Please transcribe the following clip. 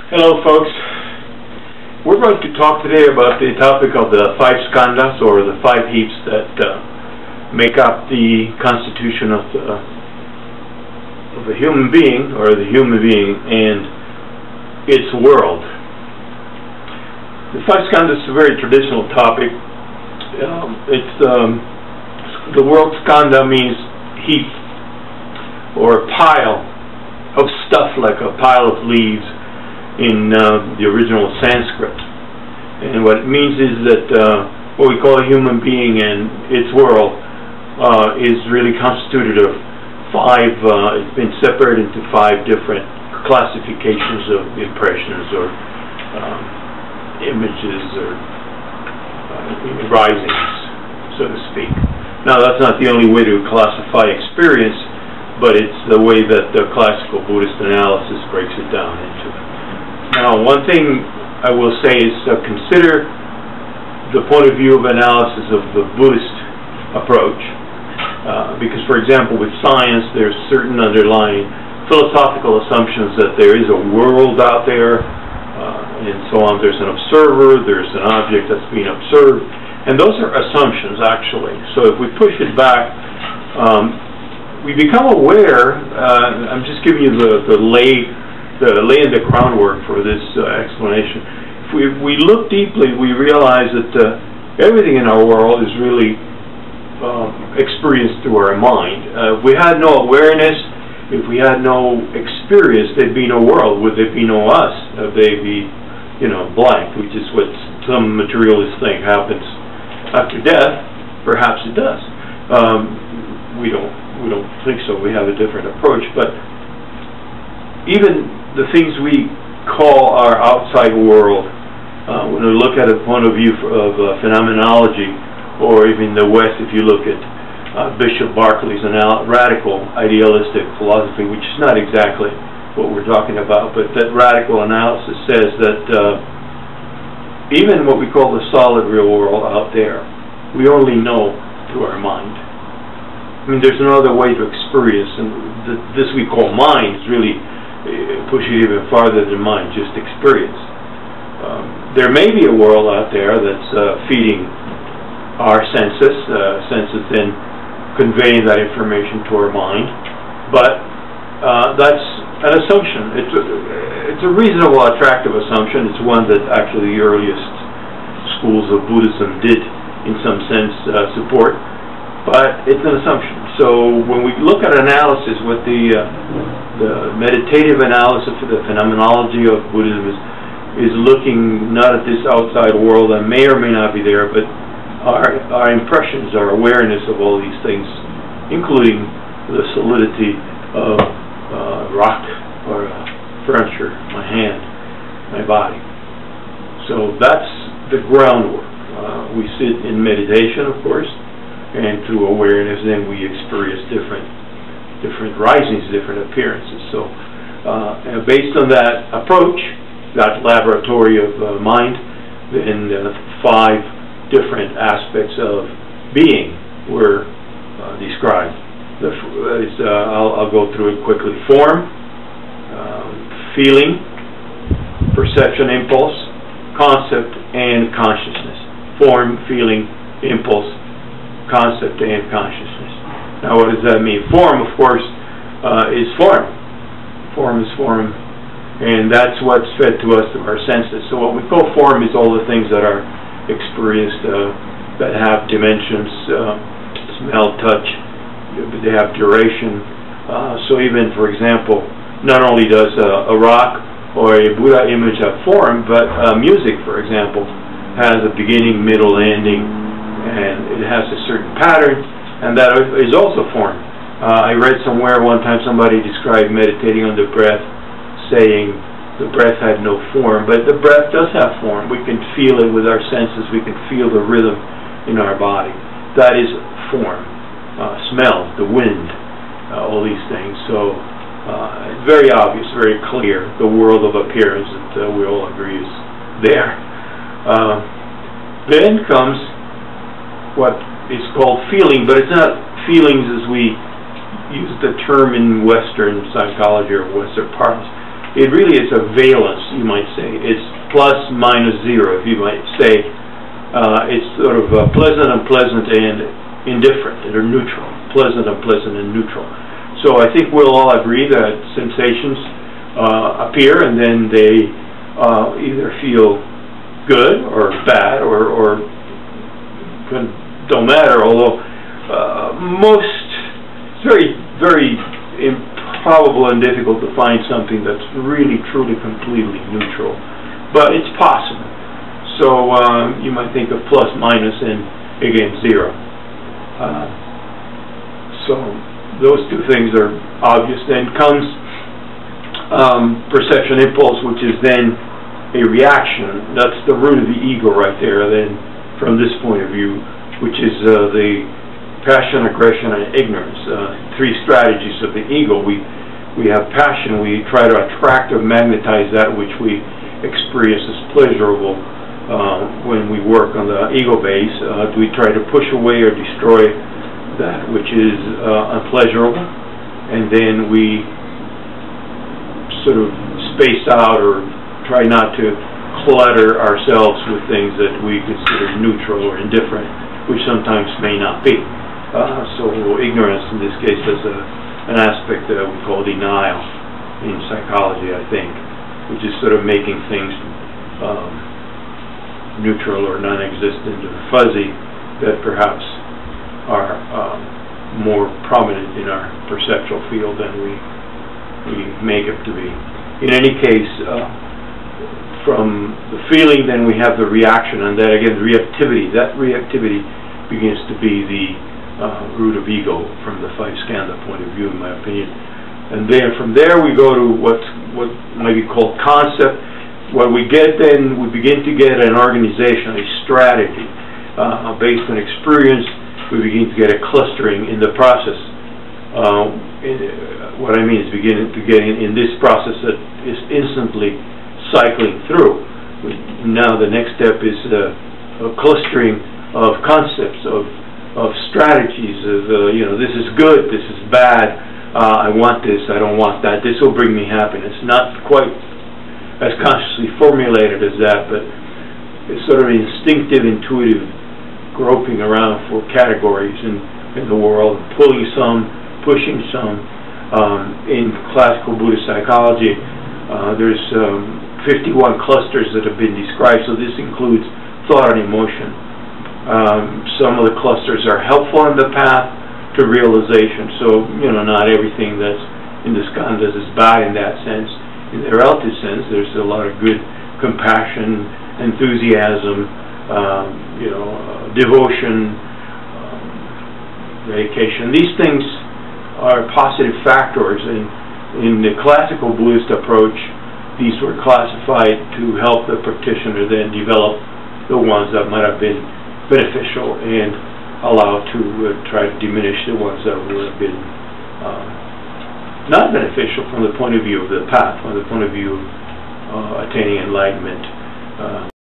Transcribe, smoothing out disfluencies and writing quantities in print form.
Hello folks, we're going to talk today about the topic of the Five Skandhas, or the five heaps that make up the constitution of a human being, or the human being and its world. The Five Skandhas is a very traditional topic. The word skandha means heap or pile of stuff, like a pile of leaves in the original Sanskrit. And what it means is that what we call a human being and its world is really constituted of five, it's been separated into five different classifications of impressions or images or risings, so to speak. Now, that's not the only way to classify experience, but it's the way that the classical Buddhist analysis breaks it down into. Now, one thing I will say is consider the point of view of analysis of the Buddhist approach, because, for example, with science, there's certain underlying philosophical assumptions that there is a world out there, and so on. There's an observer, there's an object that's being observed, and those are assumptions, actually. So if we push it back, we become aware. I'm just giving you the laying the groundwork for this explanation. If we look deeply, we realize that everything in our world is really experienced through our mind. If we had no awareness, if we had no experience, there'd be no world. Would there be no us? They'd be, blank, which is what some materialists think happens after death. Perhaps it does. We don't think so. We have a different approach. But even the things we call our outside world, when we look at a point of view of phenomenology, or even the West, if you look at Bishop Berkeley's radical idealistic philosophy, which is not exactly what we're talking about, but that radical analysis says that even what we call the solid real world out there, we only know through our mind. I mean, there's no other way to experience, and this we call mind is really push it even farther than mind, just experience. There may be a world out there that's feeding our senses then conveying that information to our mind, but that's an assumption. It's a reasonable, attractive assumption. It's one that actually the earliest schools of Buddhism did, in some sense, support, but it's an assumption. So when we look at analysis, what the meditative analysis of the phenomenology of Buddhism is looking not at this outside world that may or may not be there, but our impressions, our awareness of all these things, including the solidity of rock or furniture, my hand, my body. So that's the groundwork. We sit in meditation, of course, and through awareness, then we experience different risings, different appearances. So, based on that approach, that laboratory of mind, then five different aspects of being were described. I'll go through it quickly. Form, feeling, perception, impulse, concept, and consciousness. Form, feeling, impulse, concept, and consciousness. Now, what does that mean? Form, of course, is form. Form is form, and that's what's fed to us through our senses. So what we call form is all the things that are experienced, that have dimensions, smell, touch, they have duration. So even, for example, not only does a rock or a Buddha image have form, but music, for example, has a beginning, middle, ending, and it has a certain pattern, and that is also form. I read somewhere one time somebody described meditating on the breath, saying the breath had no form, but the breath does have form. We can feel it with our senses. We can feel the rhythm in our body. That is form. Smell, the wind, all these things. So it's very obvious, very clear, the world of appearance that we all agree is there. Then comes what is called feeling, but it's not feelings as we use the term in Western psychology or Western parlance. it really is a valence, you might say. It's plus minus zero, if you might say. It's sort of pleasant, unpleasant, and indifferent, or neutral. Pleasant, unpleasant, and neutral. So I think we'll all agree that sensations appear, and then they either feel good or bad, or don't matter, although it's very, very improbable and difficult to find something that's really, truly, completely neutral. But it's possible. So you might think of plus, minus, and again, zero. So those two things are obvious. Then comes perception impulse, which is then a reaction. That's the root of the ego right there, then, from this point of view, which is the passion, aggression, and ignorance. Three strategies of the ego. We have passion. We try to attract or magnetize that which we experience as pleasurable when we work on the ego base. We try to push away or destroy that which is unpleasurable, and then we sort of space out or try not to clutter ourselves with things that we consider neutral or indifferent, which sometimes may not be. So ignorance in this case is an aspect that we call denial in psychology, I think, which is sort of making things neutral or non-existent or fuzzy that perhaps are more prominent in our perceptual field than we make it to be. In any case, from the feeling, then we have the reaction, and that again, reactivity. That reactivity begins to be the root of ego from the Five Skandha point of view, in my opinion. And then from there we go to what might be called concept. What we get then, we begin to get an organization, a strategy. Based on experience, we begin to get a clustering in the process. What I mean is beginning to get in this process that is instantly cycling through. Now the next step is a clustering of concepts, of strategies, of this is good, this is bad, I want this, I don't want that, this will bring me happiness. Not quite as consciously formulated as that, but it's sort of instinctive, intuitive groping around for categories in the world, pulling some, pushing some. In classical Buddhist psychology, there's 51 clusters that have been described, so this includes thought and emotion. Some of the clusters are helpful on the path to realization, so not everything that's in the skandhas is bad in that sense. In the relative sense, there's a lot of good compassion, enthusiasm, devotion, dedication. These things are positive factors, and in the classical Buddhist approach, these were classified to help the practitioner then develop the ones that might have been beneficial and allow to try to diminish the ones that would have been not beneficial from the point of view of the path, from the point of view of attaining enlightenment.